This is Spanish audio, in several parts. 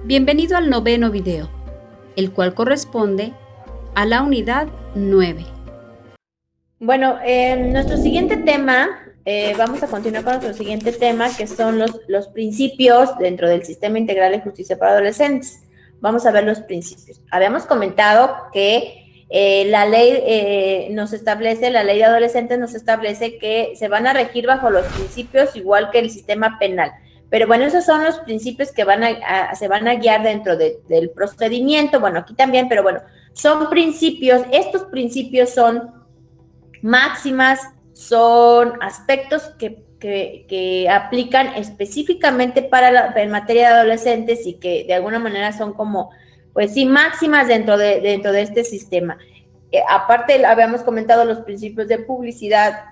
Bienvenido al noveno video, el cual corresponde a la unidad 9. Bueno, nuestro siguiente tema, vamos a continuar con nuestro siguiente tema, que son los principios dentro del Sistema Integral de Justicia para Adolescentes. Vamos a ver los principios. Habíamos comentado que la ley nos establece, la ley de adolescentes nos establece que se van a regir bajo los principios igual que el sistema penal. Pero bueno, esos son los principios que se van a guiar dentro del procedimiento. Bueno, aquí también, pero bueno, son principios. Estos principios son máximas, son aspectos que aplican específicamente en materia de adolescentes y que de alguna manera son como, pues sí, máximas dentro de este sistema. Aparte, habíamos comentado los principios de publicidad,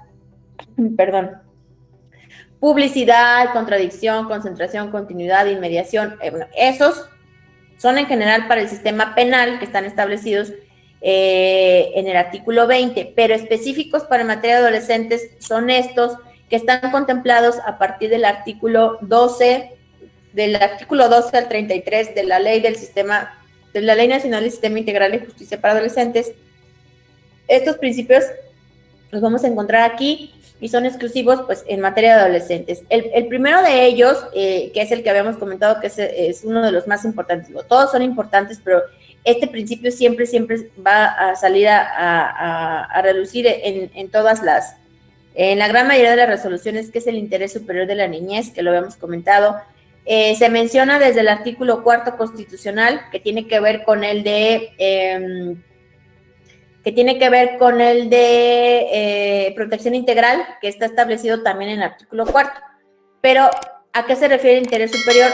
publicidad, contradicción, concentración, continuidad, inmediación. Bueno, esos son en general para el sistema penal que están establecidos en el artículo 20, pero específicos para materia de adolescentes son estos que están contemplados a partir del artículo 12 al 33 de la Ley Nacional del Sistema Integral de Justicia para Adolescentes. Estos principios los vamos a encontrar aquí y son exclusivos pues en materia de adolescentes. El primero de ellos, que es el que habíamos comentado, que es uno de los más importantes. Todos son importantes, pero este principio siempre va a salir a relucir en la gran mayoría de las resoluciones, que es el interés superior de la niñez, que lo habíamos comentado. Se menciona desde el artículo 4 constitucional, que tiene que ver con el de protección integral, que está establecido también en el artículo 4. Pero, ¿a qué se refiere el interés superior?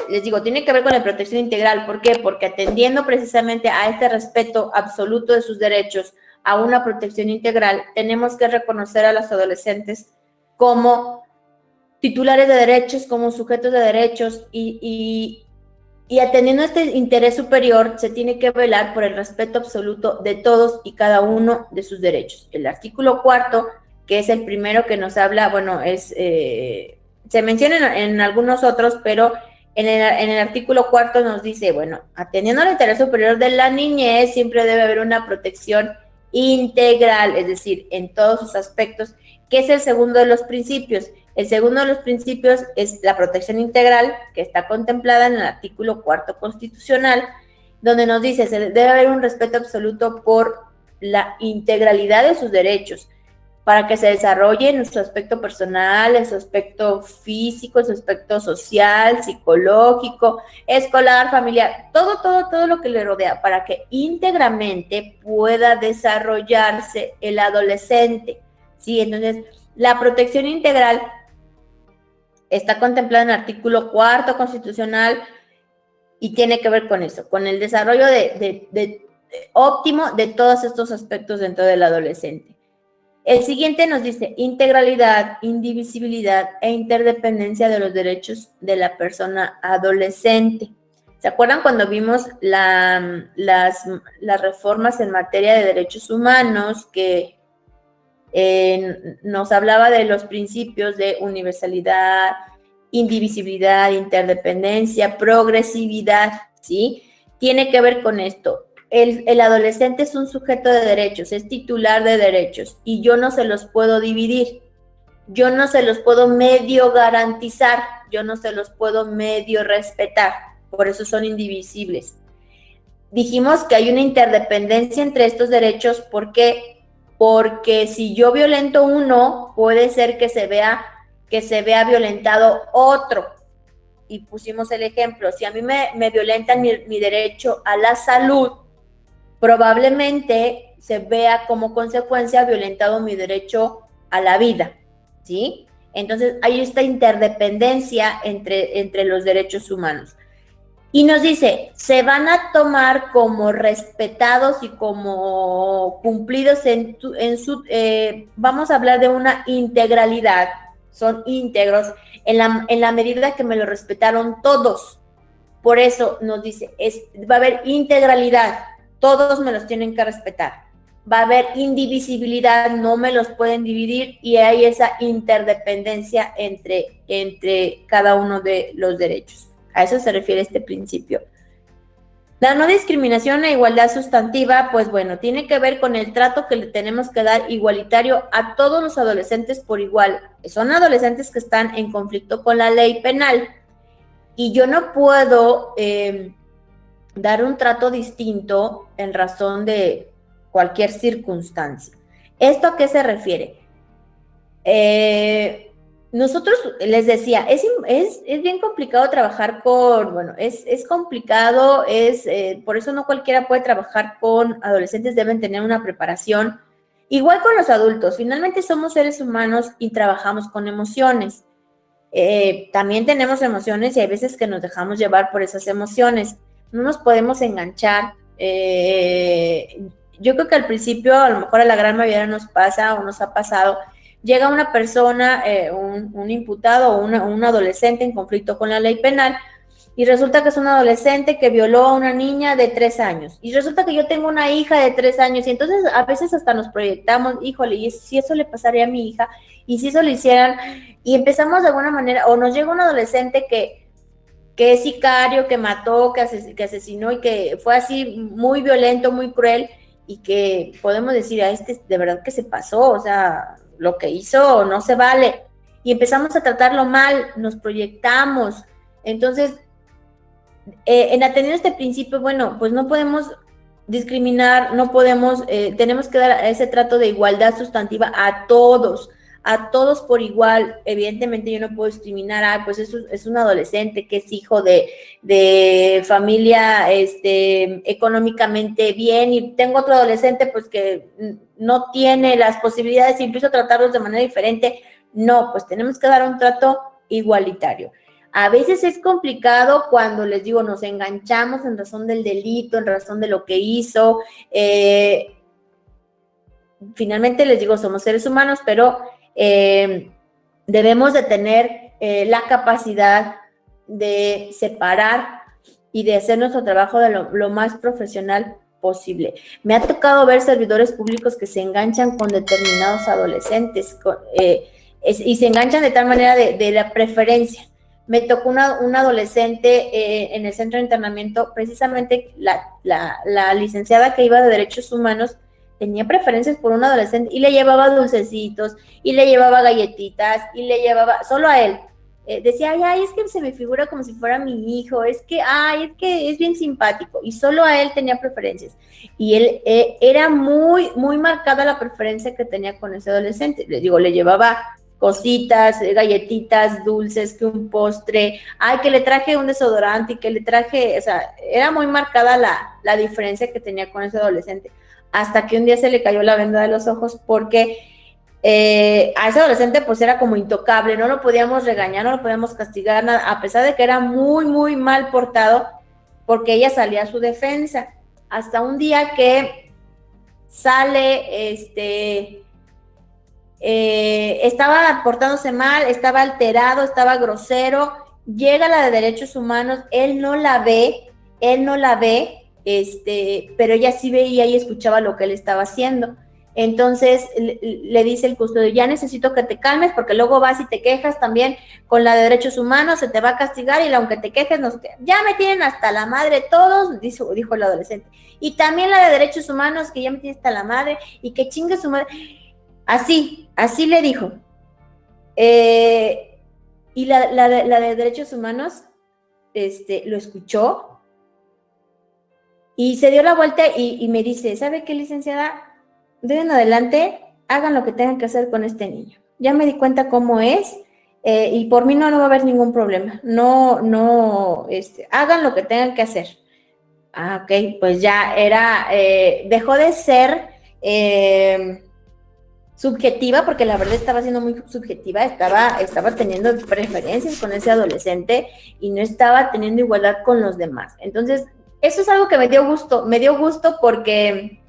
Les digo, tiene que ver con la protección integral. ¿Por qué? Porque atendiendo precisamente a este respeto absoluto de sus derechos, a una protección integral, tenemos que reconocer a los adolescentes como titulares de derechos, como sujetos de derechos y atendiendo a este interés superior, se tiene que velar por el respeto absoluto de todos y cada uno de sus derechos. El artículo 4, que es el primero que nos habla, bueno, se menciona en algunos otros, pero en el artículo 4 nos dice, bueno, atendiendo al interés superior de la niñez, siempre debe haber una protección integral, es decir, en todos sus aspectos, que es el segundo de los principios. El segundo de los principios es la protección integral, que está contemplada en el artículo 4 constitucional, donde nos dice que debe haber un respeto absoluto por la integralidad de sus derechos, para que se desarrolle en su aspecto personal, en su aspecto físico, en su aspecto social, psicológico, escolar, familiar, todo lo que le rodea, para que íntegramente pueda desarrollarse el adolescente, ¿sí? Entonces, la protección integral está contemplada en el artículo 4 constitucional y tiene que ver con eso, con el desarrollo óptimo de todos estos aspectos dentro del adolescente. El siguiente nos dice integralidad, indivisibilidad e interdependencia de los derechos de la persona adolescente. ¿Se acuerdan cuando vimos las reformas en materia de derechos humanos que nos hablaba de los principios de universalidad, indivisibilidad, interdependencia, progresividad, ¿sí? Tiene que ver con esto. El adolescente es un sujeto de derechos, es titular de derechos y yo no se los puedo dividir, yo no se los puedo medio garantizar, yo no se los puedo medio respetar, por eso son indivisibles. Dijimos que hay una interdependencia entre estos derechos porque si yo violento uno, puede ser que se vea violentado otro. Y pusimos el ejemplo, si a mí me violentan mi derecho a la salud, probablemente se vea como consecuencia violentado mi derecho a la vida, ¿sí? Entonces hay esta interdependencia entre los derechos humanos. Y nos dice, se van a tomar como respetados y como cumplidos vamos a hablar de una integralidad, son íntegros en la medida que me lo respetaron todos. Por eso nos dice, va a haber integralidad, todos me los tienen que respetar. Va a haber indivisibilidad, no me los pueden dividir y hay esa interdependencia entre cada uno de los derechos. A eso se refiere este principio. La no discriminación e igualdad sustantiva, pues bueno, tiene que ver con el trato que le tenemos que dar igualitario a todos los adolescentes por igual. Son adolescentes que están en conflicto con la ley penal y yo no puedo dar un trato distinto en razón de cualquier circunstancia. ¿Esto a qué se refiere? Nosotros, les decía, es bien complicado trabajar es complicado, por eso no cualquiera puede trabajar con adolescentes, deben tener una preparación. Igual con los adultos, finalmente somos seres humanos y trabajamos con emociones. También tenemos emociones y hay veces que nos dejamos llevar por esas emociones. No nos podemos enganchar. Yo creo que al principio, a lo mejor a la gran mayoría nos pasa o nos ha pasado, llega una persona, un imputado o un adolescente en conflicto con la ley penal y resulta que es un adolescente que violó a una niña de 3 años y resulta que yo tengo una hija de 3 años y entonces a veces hasta nos proyectamos, híjole, y si eso le pasaría a mi hija y si eso le hicieran y empezamos de alguna manera, o nos llega un adolescente que es sicario, que mató, que asesinó y que fue así muy violento, muy cruel y que podemos decir, de verdad que se pasó, o sea, lo que hizo no se vale. Y empezamos a tratarlo mal, nos proyectamos. Entonces, en atender este principio, bueno, pues no podemos discriminar, no podemos, tenemos que dar ese trato de igualdad sustantiva a todos por igual. Evidentemente yo no puedo discriminar, pues es un adolescente que es hijo de familia económicamente bien y tengo otro adolescente pues que no tiene las posibilidades, incluso tratarlos de manera diferente. No, pues tenemos que dar un trato igualitario. A veces es complicado cuando, les digo, nos enganchamos en razón del delito, en razón de lo que hizo. Finalmente, les digo, somos seres humanos, pero debemos de tener la capacidad de separar y de hacer nuestro trabajo de lo más profesional posible. Me ha tocado ver servidores públicos que se enganchan con determinados adolescentes y se enganchan de tal manera de la preferencia. Me tocó una adolescente en el centro de internamiento, precisamente la licenciada que iba de Derechos Humanos tenía preferencias por un adolescente y le llevaba dulcecitos y le llevaba galletitas y le llevaba, solo a él. Decía, ay, es que se me figura como si fuera mi hijo, es que es bien simpático y solo a él tenía preferencias. Y él era muy, muy marcada la preferencia que tenía con ese adolescente. Les digo, le llevaba cositas, galletitas, dulces, que un postre, que le traje un desodorante y que le traje, o sea, era muy marcada la diferencia que tenía con ese adolescente, hasta que un día se le cayó la venda de los ojos porque a ese adolescente pues era como intocable, no lo podíamos regañar, no lo podíamos castigar, nada, a pesar de que era muy, muy mal portado, porque ella salía a su defensa, hasta un día que sale, estaba portándose mal, estaba alterado, estaba grosero, llega la de Derechos Humanos, él no la ve, pero ella sí veía y escuchaba lo que él estaba haciendo. Entonces le dice el custodio, ya necesito que te calmes porque luego vas y te quejas también con la de Derechos Humanos, se te va a castigar y aunque te quejes, ya me tienen hasta la madre todos, dijo el adolescente. Y también la de Derechos Humanos, que ya me tiene hasta la madre y que chingue su madre. Así le dijo. Y la de Derechos Humanos lo escuchó y se dio la vuelta y me dice, ¿sabe qué, licenciada? De en adelante, hagan lo que tengan que hacer con este niño. Ya me di cuenta cómo es y por mí no va a haber ningún problema. Hagan lo que tengan que hacer. Ok, pues ya dejó de ser subjetiva, porque la verdad estaba siendo muy subjetiva, estaba teniendo preferencias con ese adolescente y no estaba teniendo igualdad con los demás. Entonces, eso es algo que me dio gusto porque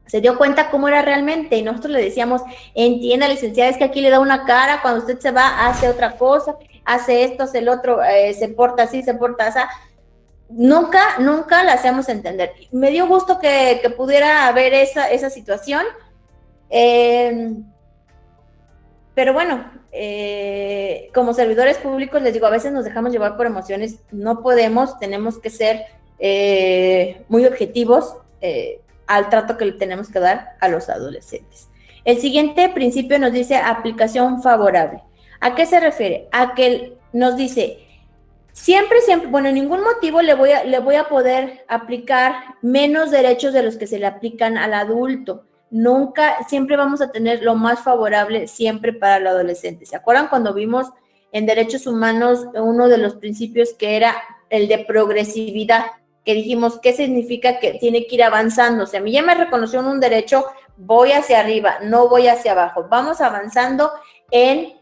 se dio cuenta cómo era realmente y nosotros le decíamos, entienda, licenciada, es que aquí le da una cara, cuando usted se va, hace otra cosa, hace esto, hace el otro, se porta así, se porta así. Nunca la hacíamos entender. Me dio gusto que pudiera haber esa situación. Pero bueno, como servidores públicos, les digo, a veces nos dejamos llevar por emociones, no podemos, tenemos que ser muy objetivos al trato que le tenemos que dar a los adolescentes. El siguiente principio nos dice aplicación favorable. ¿A qué se refiere? A que nos dice, siempre, bueno, en ningún motivo le voy a poder aplicar menos derechos de los que se le aplican al adulto. Nunca, siempre vamos a tener lo más favorable siempre para el adolescente. ¿Se acuerdan cuando vimos en derechos humanos uno de los principios que era el de progresividad? Que dijimos, ¿qué significa? Que tiene que ir avanzando. O sea, a mí ya me reconoció un derecho, voy hacia arriba, no voy hacia abajo. Vamos avanzando en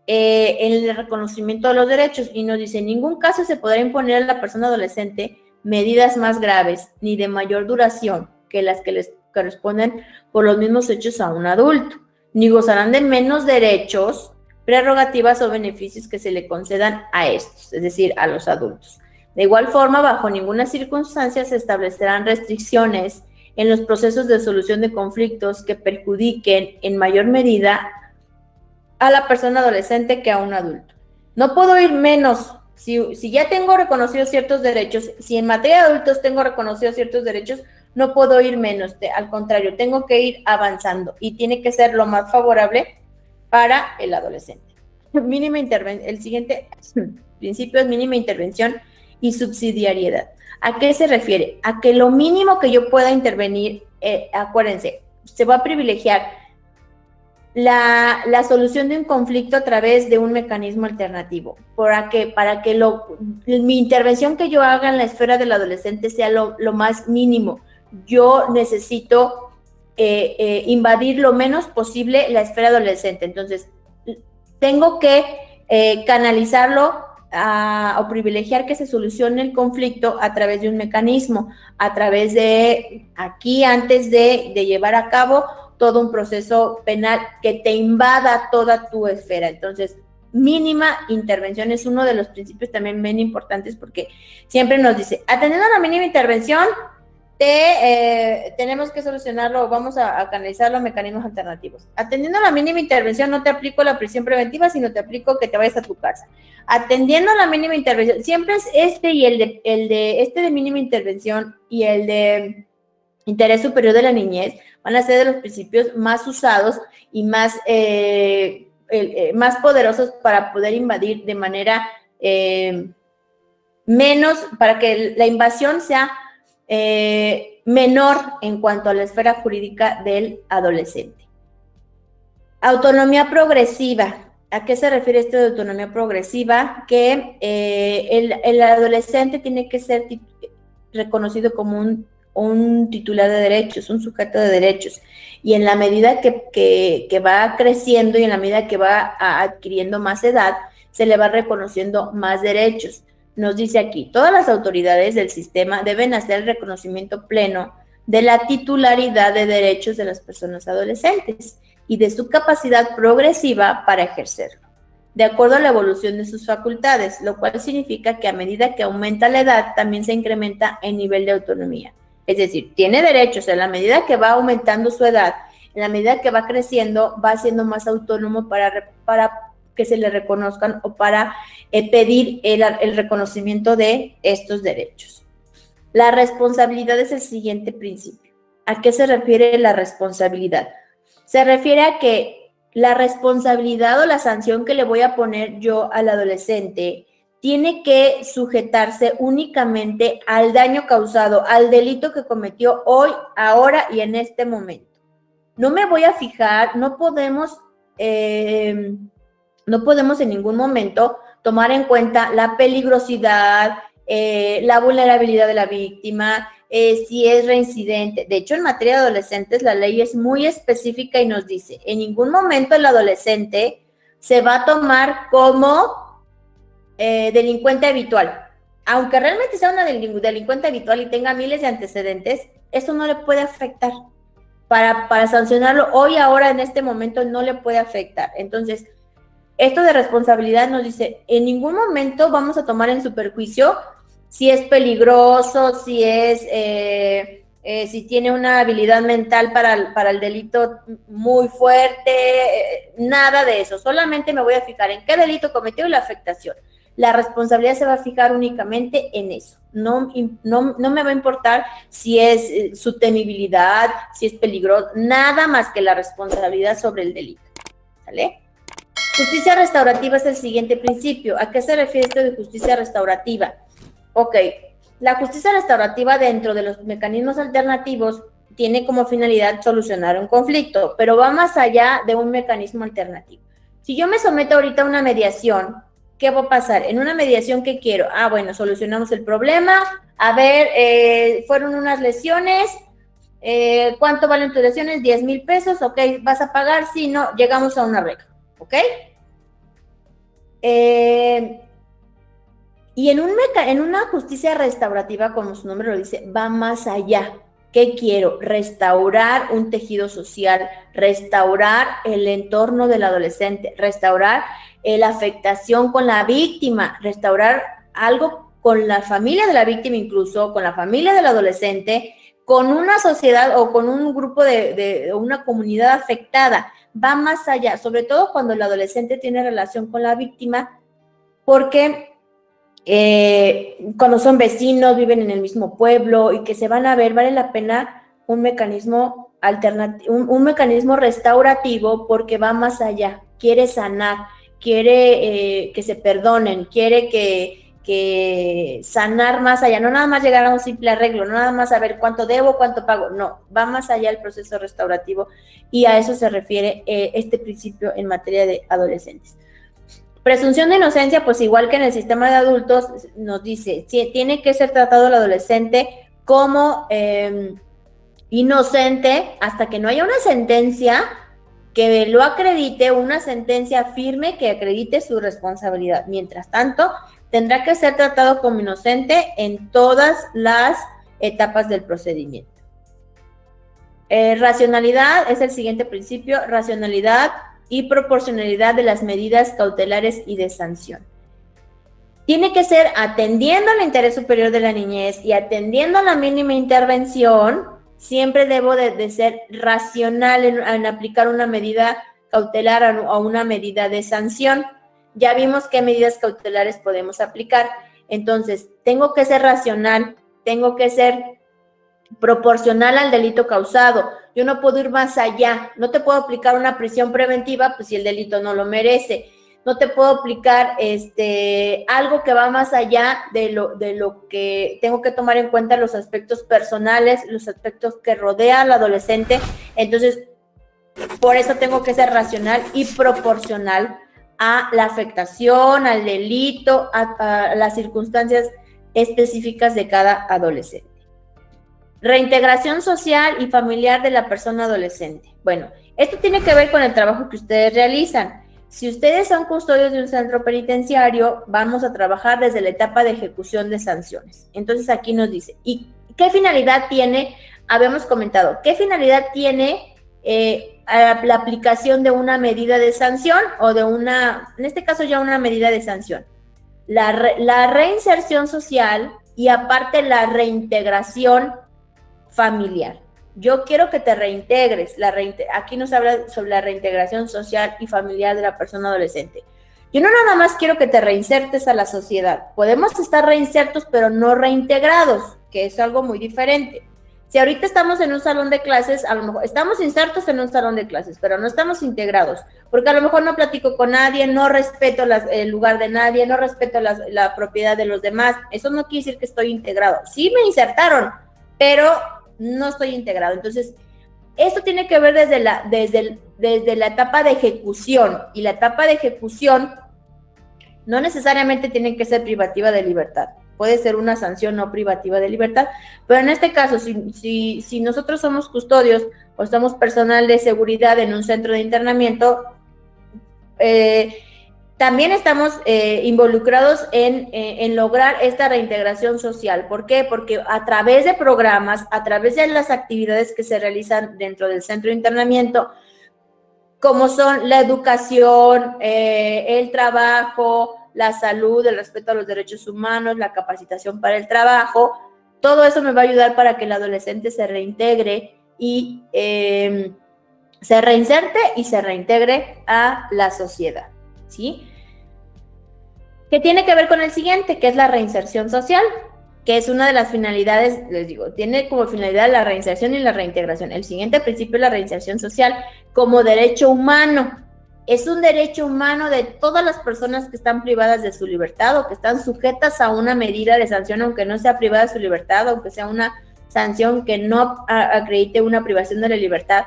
el reconocimiento de los derechos. Y nos dice, en ningún caso se podrá imponer a la persona adolescente medidas más graves ni de mayor duración que las que les corresponden por los mismos hechos a un adulto, ni gozarán de menos derechos, prerrogativas o beneficios que se le concedan a estos, es decir, a los adultos. De igual forma, bajo ninguna circunstancia se establecerán restricciones en los procesos de solución de conflictos que perjudiquen en mayor medida a la persona adolescente que a un adulto. No puedo ir menos. Si ya tengo reconocidos ciertos derechos, si en materia de adultos tengo reconocidos ciertos derechos, no puedo ir menos, al contrario, tengo que ir avanzando y tiene que ser lo más favorable para el adolescente. El siguiente principio es mínima intervención y subsidiariedad. ¿A qué se refiere? A que lo mínimo que yo pueda intervenir, acuérdense, se va a privilegiar la solución de un conflicto a través de un mecanismo alternativo, para que mi intervención que yo haga en la esfera del adolescente sea lo más mínimo. Yo necesito invadir lo menos posible la esfera adolescente. Entonces, tengo que canalizarlo o privilegiar que se solucione el conflicto a través de un mecanismo, a través de aquí, antes de llevar a cabo todo un proceso penal que te invada toda tu esfera. Entonces, mínima intervención es uno de los principios también bien importantes, porque siempre nos dice, atendiendo a la mínima intervención, tenemos que solucionarlo, vamos a canalizarlo a mecanismos alternativos. Atendiendo a la mínima intervención, no te aplico la prisión preventiva, sino te aplico que te vayas a tu casa. Atendiendo a la mínima intervención, siempre es el de mínima intervención y el de interés superior de la niñez, van a ser de los principios más usados y más poderosos para poder invadir de manera menos, para que la invasión sea menor en cuanto a la esfera jurídica del adolescente. Autonomía progresiva. ¿A qué se refiere esto de autonomía progresiva? Que el adolescente tiene que ser reconocido como un titular de derechos, un sujeto de derechos, y en la medida que va creciendo y en la medida que va adquiriendo más edad, se le va reconociendo más derechos. Nos dice aquí, todas las autoridades del sistema deben hacer el reconocimiento pleno de la titularidad de derechos de las personas adolescentes y de su capacidad progresiva para ejercerlo, de acuerdo a la evolución de sus facultades, lo cual significa que a medida que aumenta la edad, también se incrementa el nivel de autonomía. Es decir, tiene derechos, en la medida que va aumentando su edad, en la medida que va creciendo, va siendo más autónomo para que se le reconozcan o para pedir el reconocimiento de estos derechos. La responsabilidad es el siguiente principio. ¿A qué se refiere la responsabilidad? Se refiere a que la responsabilidad o la sanción que le voy a poner yo al adolescente tiene que sujetarse únicamente al daño causado, al delito que cometió hoy, ahora y en este momento. No me voy a fijar, no podemos en ningún momento tomar en cuenta la peligrosidad, la vulnerabilidad de la víctima, si es reincidente. De hecho, en materia de adolescentes, la ley es muy específica y nos dice, en ningún momento el adolescente se va a tomar como delincuente habitual. Aunque realmente sea una delincuente habitual y tenga miles de antecedentes, eso no le puede afectar. Para sancionarlo hoy, ahora, en este momento, no le puede afectar. Entonces, esto de responsabilidad nos dice, en ningún momento vamos a tomar en su perjuicio si es peligroso, si es si tiene una habilidad mental para el delito muy fuerte, nada de eso. Solamente me voy a fijar en qué delito cometió y la afectación. La responsabilidad se va a fijar únicamente en eso. No me va a importar si es su temibilidad, si es peligroso, nada más que la responsabilidad sobre el delito. ¿Sale? Justicia restaurativa es el siguiente principio. ¿A qué se refiere esto de justicia restaurativa? Ok, la justicia restaurativa dentro de los mecanismos alternativos tiene como finalidad solucionar un conflicto, pero va más allá de un mecanismo alternativo. Si yo me someto ahorita a una mediación, ¿qué va a pasar? En una mediación, ¿qué quiero? Ah, bueno, solucionamos el problema. A ver, fueron unas lesiones. ¿Cuánto valen tus lesiones? 10,000 pesos. Ok, ¿vas a pagar? Sí, no, llegamos a un arreglo. ¿Ok? Y en una justicia restaurativa, como su nombre lo dice, va más allá. ¿Qué quiero? Restaurar un tejido social, restaurar el entorno del adolescente, restaurar la afectación con la víctima, restaurar algo con la familia de la víctima, incluso con la familia del adolescente, con una sociedad o con un grupo de una comunidad afectada. Va más allá, sobre todo cuando el adolescente tiene relación con la víctima, porque cuando son vecinos, viven en el mismo pueblo y que se van a ver, vale la pena un mecanismo alternativo, un mecanismo restaurativo, porque va más allá, quiere sanar, quiere que se perdonen, quiere que sanar más allá, no nada más llegar a un simple arreglo, no nada más saber cuánto debo, cuánto pago, no, va más allá el proceso restaurativo, y a eso se refiere este principio en materia de adolescentes. Presunción de inocencia, pues igual que en el sistema de adultos, nos dice, tiene que ser tratado el adolescente como inocente hasta que no haya una sentencia que lo acredite, una sentencia firme que acredite su responsabilidad. Mientras tanto, tendrá que ser tratado como inocente en todas las etapas del procedimiento. Racionalidad es el siguiente principio, racionalidad y proporcionalidad de las medidas cautelares y de sanción. Tiene que ser atendiendo al interés superior de la niñez y atendiendo a la mínima intervención. Siempre debo de ser racional en aplicar una medida cautelar o una medida de sanción. Ya vimos qué medidas cautelares podemos aplicar. Entonces, tengo que ser racional, tengo que ser proporcional al delito causado. Yo no puedo ir más allá. No te puedo aplicar una prisión preventiva, pues si el delito no lo merece. No te puedo aplicar algo que va más allá de lo que tengo que tomar en cuenta, los aspectos personales, los aspectos que rodea al adolescente. Entonces, por eso tengo que ser racional y proporcional a la afectación, al delito, a las circunstancias específicas de cada adolescente. Reintegración social y familiar de la persona adolescente. Bueno, esto tiene que ver con el trabajo que ustedes realizan. Si ustedes son custodios de un centro penitenciario, vamos a trabajar desde la etapa de ejecución de sanciones. Entonces aquí nos dice, ¿y qué finalidad tiene? Habíamos comentado, ¿qué finalidad tiene la aplicación de una medida de sanción o de en este caso ya una medida de sanción? La reinserción social y aparte la reintegración familiar. Yo quiero que te reintegres. Aquí nos habla sobre la reintegración social y familiar de la persona adolescente. Yo no nada más quiero que te reinsertes a la sociedad. Podemos estar reinsertos, pero no reintegrados, que es algo muy diferente. Si ahorita estamos en un salón de clases, a lo mejor estamos insertos en un salón de clases, pero no estamos integrados, porque a lo mejor no platico con nadie, no respeto el lugar de nadie, no respeto la propiedad de los demás. Eso no quiere decir que estoy integrado. Sí me insertaron, pero no estoy integrado. Entonces, esto tiene que ver desde la etapa de ejecución, y la etapa de ejecución no necesariamente tiene que ser privativa de libertad. Puede ser una sanción no privativa de libertad, pero en este caso, si nosotros somos custodios o somos personal de seguridad en un centro de internamiento, también estamos involucrados en lograr esta reintegración social. ¿Por qué? Porque a través de programas, a través de las actividades que se realizan dentro del centro de internamiento, como son la educación, el trabajo, la salud, el respeto a los derechos humanos, la capacitación para el trabajo, todo eso me va a ayudar para que el adolescente se reintegre y se reinserte y se reintegre a la sociedad, ¿sí? ¿Qué tiene que ver con el siguiente? Que es la reinserción social, que es una de las finalidades, les digo, tiene como finalidad la reinserción y la reintegración. El siguiente principio es la reinserción social como derecho humano. Es un derecho humano de todas las personas que están privadas de su libertad o que están sujetas a una medida de sanción, aunque no sea privada de su libertad, aunque sea una sanción que no acredite una privación de la libertad.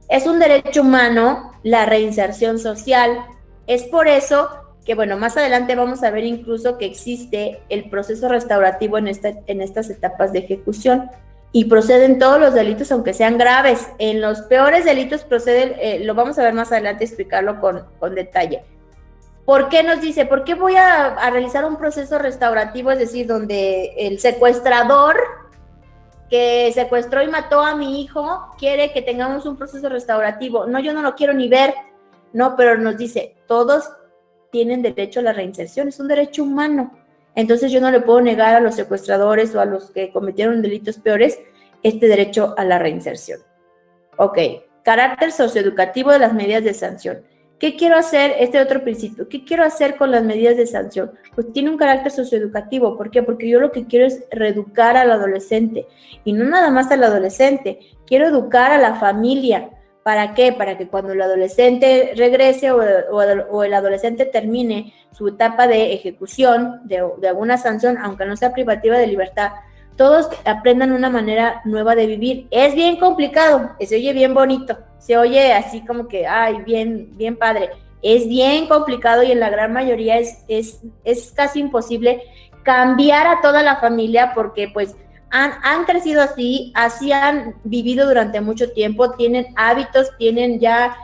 Es un derecho humano la reinserción social. Es por eso que, bueno, más adelante vamos a ver incluso que existe el proceso restaurativo en estas etapas de ejecución y proceden todos los delitos, aunque sean graves. En los peores delitos proceden, lo vamos a ver más adelante, explicarlo con detalle. ¿Por qué nos dice? ¿Por qué voy a realizar un proceso restaurativo? Es decir, donde el secuestrador que secuestró y mató a mi hijo quiere que tengamos un proceso restaurativo. No, yo no lo quiero ni ver. No, pero nos dice, todos tienen derecho a la reinserción, es un derecho humano. Entonces yo no le puedo negar a los secuestradores o a los que cometieron delitos peores este derecho a la reinserción. Ok, carácter socioeducativo de las medidas de sanción. ¿Qué quiero hacer? Este otro principio. ¿Qué quiero hacer con las medidas de sanción? Pues tiene un carácter socioeducativo. ¿Por qué? Porque yo lo que quiero es reeducar al adolescente. Y no nada más al adolescente. Quiero educar a la familia. ¿Para qué? Para que cuando el adolescente regrese o el adolescente termine su etapa de ejecución de alguna sanción, aunque no sea privativa de libertad, todos aprendan una manera nueva de vivir. Es bien complicado, se oye bien bonito, se oye así como que, ay, bien padre. Es bien complicado y en la gran mayoría es casi imposible cambiar a toda la familia porque pues han crecido así han vivido durante mucho tiempo, tienen hábitos, tienen ya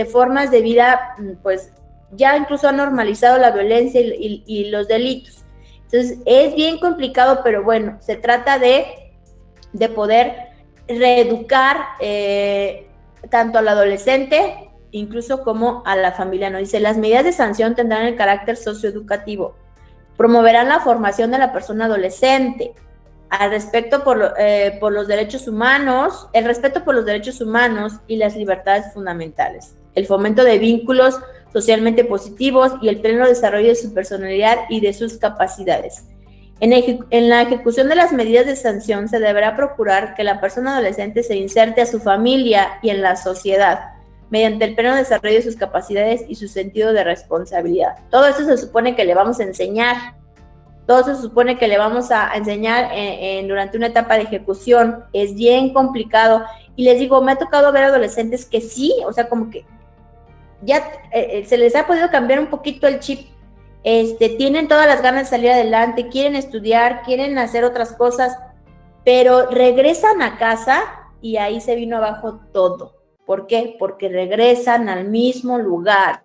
formas de vida, pues ya incluso han normalizado la violencia y los delitos. Entonces es bien complicado, pero bueno, se trata de poder reeducar tanto al adolescente, incluso como a la familia. Nos dice, las medidas de sanción tendrán el carácter socioeducativo, promoverán la formación de la persona adolescente, al respecto por los derechos humanos, el respeto por los derechos humanos y las libertades fundamentales, el fomento de vínculos socialmente positivos y el pleno desarrollo de su personalidad y de sus capacidades. En la ejecución de las medidas de sanción se deberá procurar que la persona adolescente se inserte a su familia y en la sociedad mediante el pleno desarrollo de sus capacidades y su sentido de responsabilidad. Todo eso se supone que le vamos a enseñar. Todo eso se supone que le vamos a enseñar durante una etapa de ejecución. Es bien complicado. Y les digo, me ha tocado ver adolescentes que sí, o sea, como que ya se les ha podido cambiar un poquito el chip. Tienen todas las ganas de salir adelante, quieren estudiar, quieren hacer otras cosas, pero regresan a casa y ahí se vino abajo todo. ¿Por qué? Porque regresan al mismo lugar,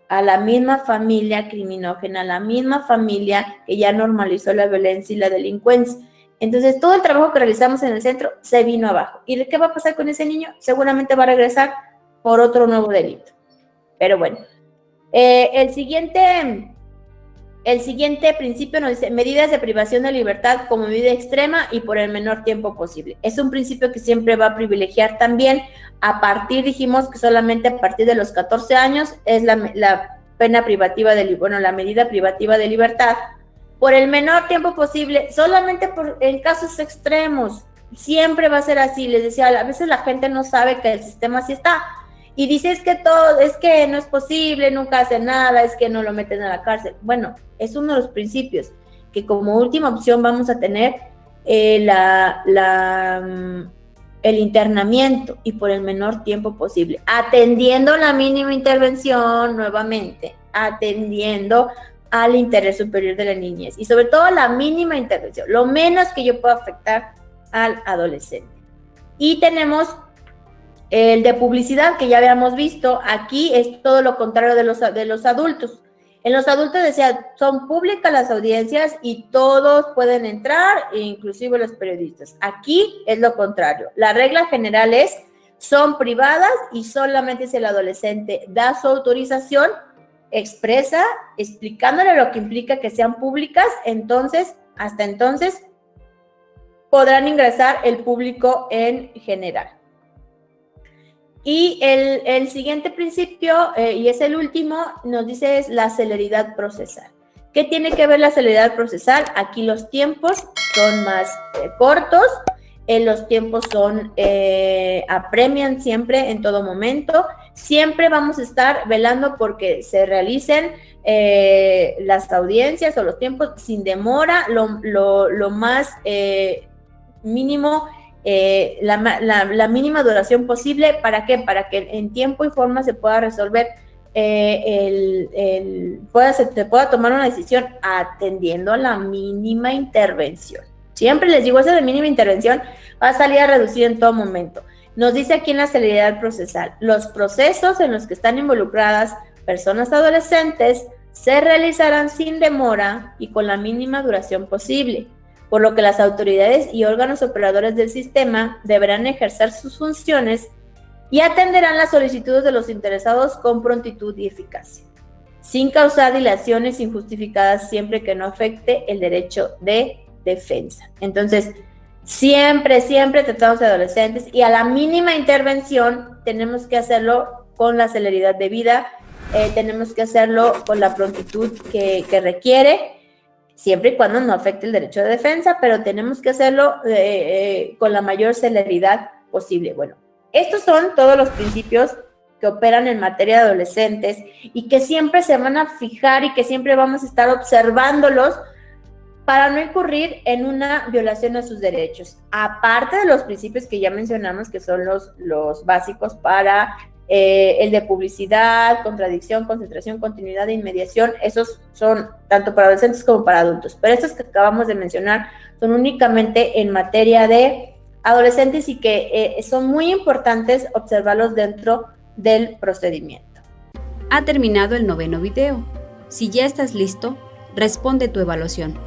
a la misma familia criminógena, a la misma familia que ya normalizó la violencia y la delincuencia. Entonces, todo el trabajo que realizamos en el centro se vino abajo. ¿Y qué va a pasar con ese niño? Seguramente va a regresar por otro nuevo delito. Pero bueno, el siguiente principio nos dice medidas de privación de libertad como medida extrema y por el menor tiempo posible. Es un principio que siempre va a privilegiar también dijimos que solamente a partir de los 14 años es la pena privativa la medida privativa de libertad por el menor tiempo posible, solamente en casos extremos. Siempre va a ser así. Les decía, a veces la gente no sabe que el sistema así está. Y dice, es que no es posible, nunca hace nada, es que no lo meten a la cárcel. Bueno, es uno de los principios, que como última opción vamos a tener el internamiento y por el menor tiempo posible, atendiendo la mínima intervención nuevamente, atendiendo al interés superior de la niñez y sobre todo la mínima intervención, lo menos que yo pueda afectar al adolescente. Y tenemos el de publicidad que ya habíamos visto. Aquí es todo lo contrario de los adultos. En los adultos decía, son públicas las audiencias y todos pueden entrar, inclusive los periodistas. Aquí es lo contrario. La regla general son privadas y solamente si el adolescente da su autorización expresa, explicándole lo que implica que sean públicas, entonces, hasta entonces, podrán ingresar el público en general. Y el siguiente principio, y es el último, nos dice es la celeridad procesal. ¿Qué tiene que ver la celeridad procesal? Aquí los tiempos son más cortos, los tiempos apremian siempre, en todo momento. Siempre vamos a estar velando porque se realicen las audiencias o los tiempos sin demora, lo más mínimo, la mínima duración posible. ¿Para qué? Para que en tiempo y forma se pueda resolver, se pueda tomar una decisión atendiendo a la mínima intervención. Siempre les digo, eso de mínima intervención va a salir a reducir en todo momento. Nos dice aquí en la celeridad procesal, los procesos en los que están involucradas personas adolescentes se realizarán sin demora y con la mínima duración posible, por lo que las autoridades y órganos operadores del sistema deberán ejercer sus funciones y atenderán las solicitudes de los interesados con prontitud y eficacia, sin causar dilaciones injustificadas siempre que no afecte el derecho de defensa. Entonces, siempre tratamos de adolescentes y a la mínima intervención tenemos que hacerlo con la celeridad debida, tenemos que hacerlo con la prontitud que requiere, siempre y cuando no afecte el derecho de defensa, pero tenemos que hacerlo con la mayor celeridad posible. Bueno, estos son todos los principios que operan en materia de adolescentes y que siempre se van a fijar y que siempre vamos a estar observándolos para no incurrir en una violación a sus derechos. Aparte de los principios que ya mencionamos, que son los básicos para el de publicidad, contradicción, concentración, continuidad e inmediación, esos son tanto para adolescentes como para adultos. Pero estos que acabamos de mencionar son únicamente en materia de adolescentes y que son muy importantes observarlos dentro del procedimiento. Ha terminado el 9º video. Si ya estás listo, responde tu evaluación.